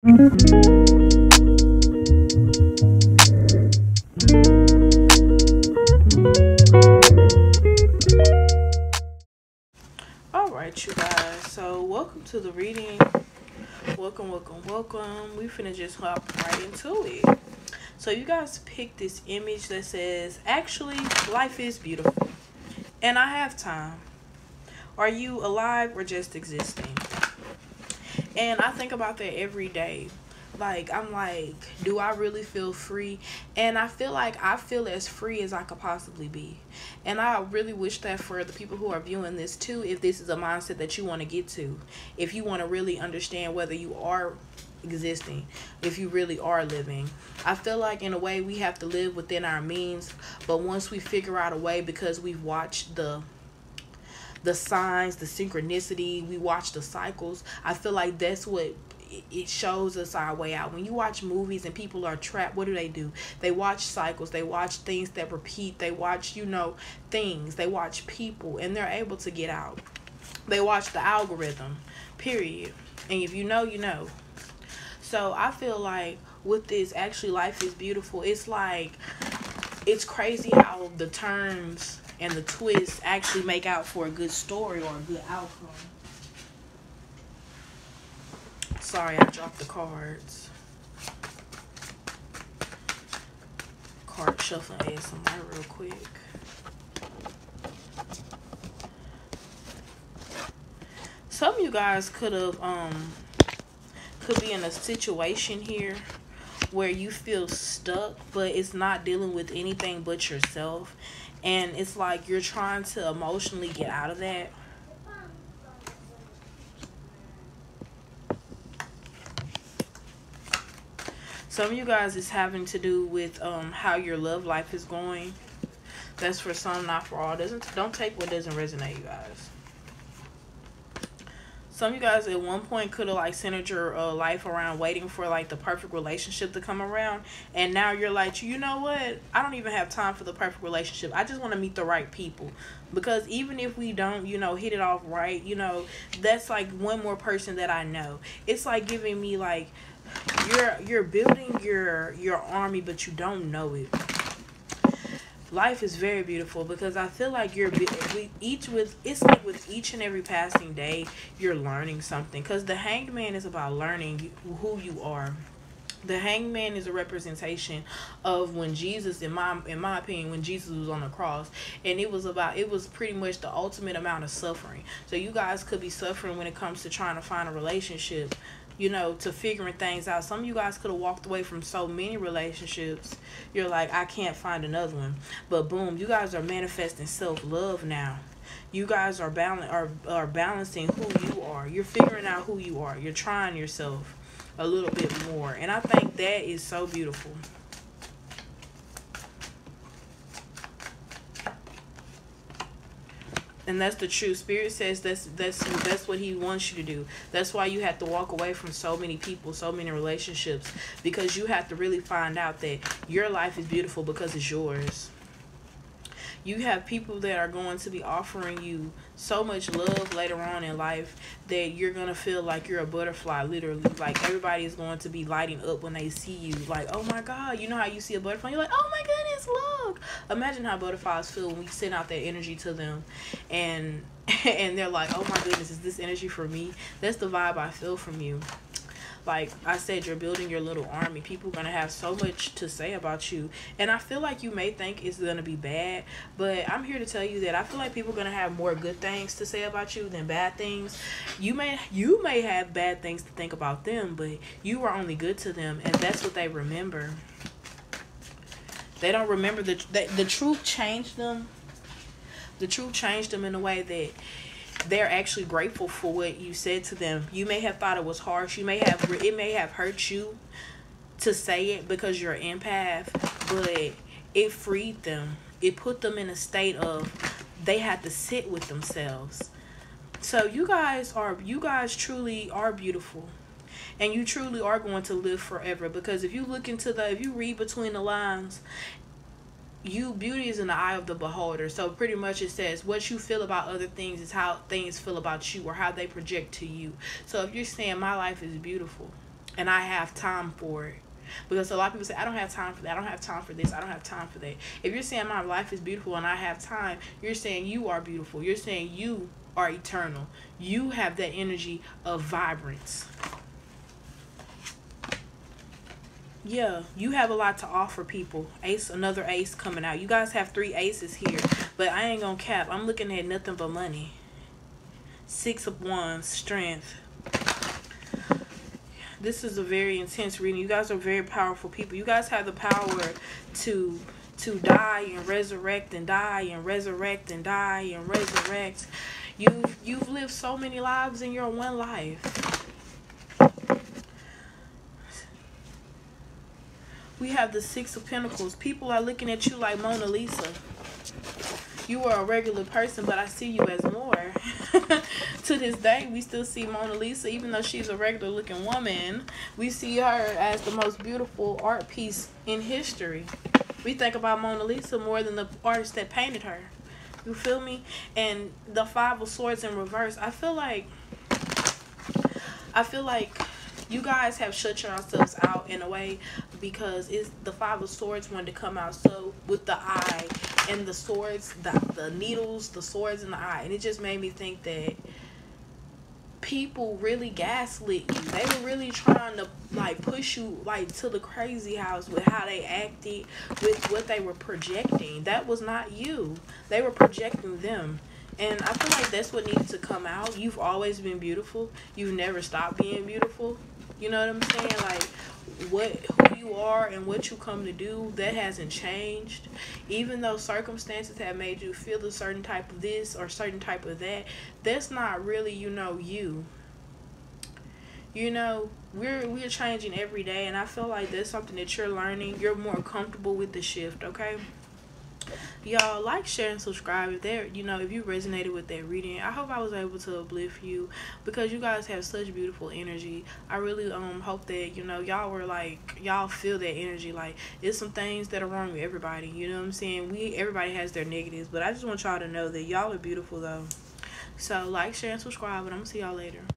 Alright, you guys, so welcome to the reading. Welcome. We finna just hop right into it. So you guys picked this image that says, actually, life is beautiful. And I have time. Are you alive or just existing? And I think about that every day. Like, I'm like, do I really feel free? And I feel as free as I could possibly be. And I really wish that for the people who are viewing this too, if this is a mindset that you want to get to, if you want to really understand whether you are existing, if you really are living. I feel like in a way we have to live within our means, but once we figure out a way, because we've watched the signs, the synchronicity, we watch the cycles, I feel like that's what it shows us our way out. When you watch movies and people are trapped, what do? They watch cycles, they watch things that repeat, they watch, things, they watch people, and they're able to get out. They watch the algorithm, period. And if you know, you know. So I feel like with this, actually, life is beautiful. It's like, it's crazy how the terms and the twists actually make out for a good story or a good outcome. Sorry, I dropped the cards. Card shuffling ASMR real quick. Some of you guys could be in a situation here where you feel stuck, but it's not dealing with anything but yourself. And it's like you're trying to emotionally get out of that. Some of you guys is having to do with how your love life is going. That's for some, not for all. Don't take what doesn't resonate, you guys. Some of you guys at one point could have like centered your life around waiting for like the perfect relationship to come around, and now you're like, you know what? I don't even have time for the perfect relationship. I just want to meet the right people, because even if we don't, hit it off right, that's like one more person that I know. It's like giving me like you're building your army, but you don't know it. Life is very beautiful, because I feel like it's like with each and every passing day you're learning something, because the Hanged Man is about learning who you are. The Hanged Man is a representation of when Jesus, in my opinion, when Jesus was on the cross, and it was pretty much the ultimate amount of suffering. So you guys could be suffering when it comes to trying to find a relationship, to figuring things out. Some of you guys could have walked away from so many relationships. You're like, I can't find another one. But boom, you guys are manifesting self-love now. You guys are balancing who you are. You're figuring out who you are. You're trying yourself a little bit more. And I think that is so beautiful. And that's the truth. Spirit says that's what he wants you to do. That's why you have to walk away from so many people, so many relationships, because you have to really find out that your life is beautiful because it's yours. You have people that are going to be offering you so much love later on in life that you're going to feel like you're a butterfly, literally. Like, everybody is going to be lighting up when they see you. Like, oh my God, you know how you see a butterfly? You're like, oh my goodness, look. Imagine how butterflies feel when we send out that energy to them. And they're like, oh my goodness, is this energy for me? That's the vibe I feel from you. Like I said, you're building your little army. People are going to have so much to say about you. And I feel like you may think it's going to be bad, but I'm here to tell you that I feel like people are going to have more good things to say about you than bad things. You may have bad things to think about them, but you are only good to them, and that's what they remember. They don't remember the truth changed them. The truth changed them in a way that they're actually grateful for what you said to them. You may have thought it was harsh. It may have hurt you to say it because you're an empath, but it freed them. It put them in a state of they had to sit with themselves. So you guys truly are beautiful. And you truly are going to live forever, because if you read between the lines, beauty is in the eye of the beholder. So pretty much it says what you feel about other things is how things feel about you, or how they project to you. So if you're saying my life is beautiful, and I have time for it. Because a lot of people say, I don't have time for that. I don't have time for this. I don't have time for that. If you're saying my life is beautiful and I have time, you're saying you are beautiful. You're saying you are eternal. You have that energy of vibrance. Yeah, you have a lot to offer people. Ace, another ace coming out. You guys have 3 aces here, but I ain't gonna cap. I'm looking at nothing but money. 6 of Wands, strength. This is a very intense reading. You guys are very powerful people. You guys have the power to die and resurrect and die and resurrect and die and resurrect. You've lived so many lives in your one life. We have the 6 of Pentacles. People are looking at you like Mona Lisa. You are a regular person, but I see you as more. To this day, we still see Mona Lisa, even though she's a regular looking woman. We see her as the most beautiful art piece in history. We think about Mona Lisa more than the artist that painted her. You feel me? And the 5 of Swords in reverse. I feel like you guys have shut yourselves out in a way, because it's the 5 of Swords wanted to come out so with the eye and the swords, the needles, the swords in the eye, and it just made me think that people really gaslit you. They were really trying to like push you like to the crazy house with how they acted, with what they were projecting. That was not you. They were projecting them. And I feel like that's what needs to come out. You've always been beautiful. You've never stopped being beautiful. You know what I'm saying? Like, who you are and what you come to do, that hasn't changed. Even though circumstances have made you feel a certain type of this or certain type of that, that's not really, you. We're changing every day, and I feel like that's something that you're learning. You're more comfortable with the shift, okay? Y'all, like, share, and subscribe if if you resonated with that reading. I hope I was able to uplift you, because you guys have such beautiful energy. I really hope that y'all were like, y'all feel that energy. Like, it's some things that are wrong with everybody, you know what I'm saying? Everybody has their negatives, but I just want y'all to know that y'all are beautiful though. So like, share, and subscribe, and I'm gonna see y'all later.